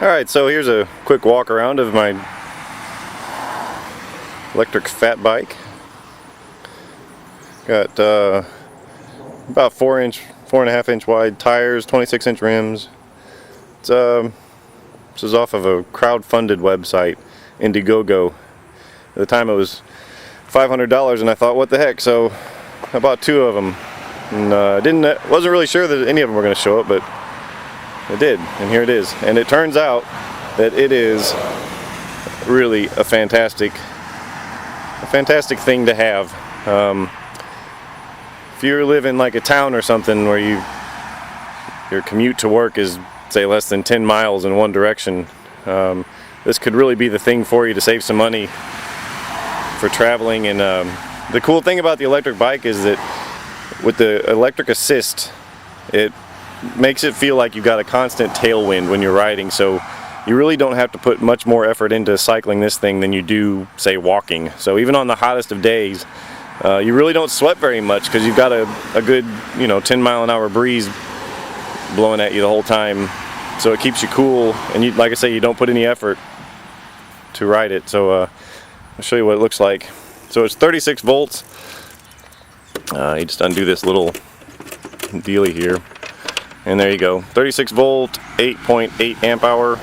Alright, so here's a quick walk around of my electric fat bike. Got about 4.5 inch wide tires, 26-inch rims. This is off of a crowd-funded website, Indiegogo. At the time it was $500, and I thought, what the heck? So I bought 2 of them, and wasn't really sure that any of them were going to show up, but it did, and here it is. And it turns out that it is really a fantastic thing to have. If you live in like a town or something where your commute to work is, say, less than 10 miles in one direction, this could really be the thing for you to save some money for traveling. And the cool thing about the electric bike is that with the electric assist, it makes it feel like you've got a constant tailwind when you're riding, so you really don't have to put much more effort into cycling this thing than you do, say, walking. So even on the hottest of days, you really don't sweat very much because you've got a good 10-mile-an-hour breeze blowing at you the whole time, so it keeps you cool, and like I say, you don't put any effort to ride it. So I'll show you what it looks like. So it's 36 volts. You just undo this little dealie here, and there you go. 36 volt, 8.8 amp hour,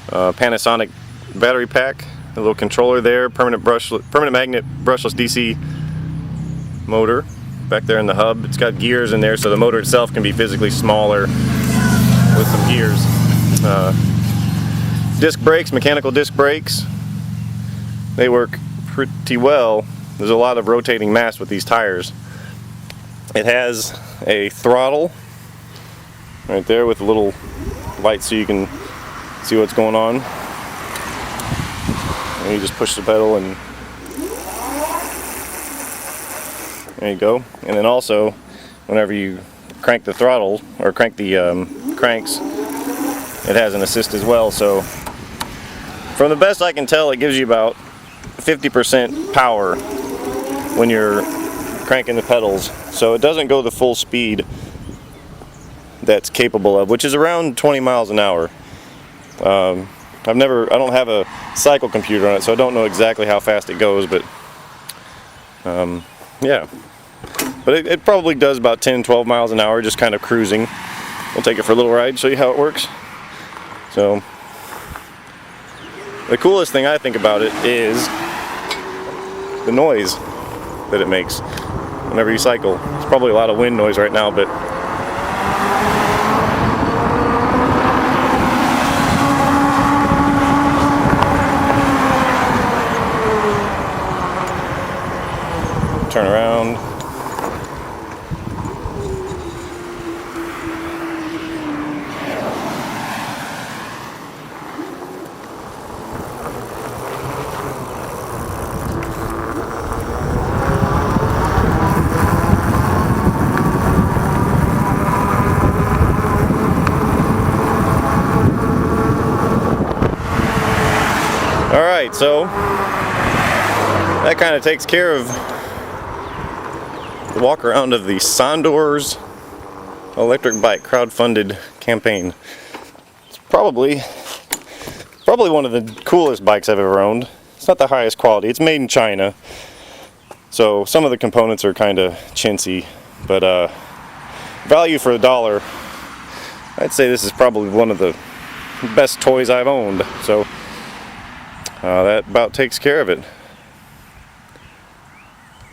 Panasonic battery pack, a little controller there, permanent magnet brushless DC motor back there in the hub. It's got gears in there, so the motor itself can be physically smaller with some gears. Disc brakes, mechanical disc brakes. They work pretty well. There's a lot of rotating mass with these tires. It has a throttle right there with a little light so you can see what's going on. And you just push the pedal and there you go. And then also, whenever you crank the throttle or crank the cranks, it has an assist as well. So from the best I can tell, it gives you about 50% power when you're cranking the pedals. So it doesn't go the full speed that's capable of, which is around 20 miles an hour. I don't have a cycle computer on it, so I don't know exactly how fast it goes, but yeah. But it probably does about 10-12 miles an hour, just kind of cruising. We'll take it for a little ride, show you how it works. So the coolest thing I think about it is the noise that it makes whenever you cycle. It's probably a lot of wind noise right now, but turn around. Alright, so that kind of takes care of the walk around of the Sondors electric bike crowd-funded campaign. It's probably one of the coolest bikes I've ever owned. It's not the highest quality. It's made in China, so some of the components are kind of chintzy, but value for $1, I'd say this is probably one of the best toys I've owned. So that about takes care of it.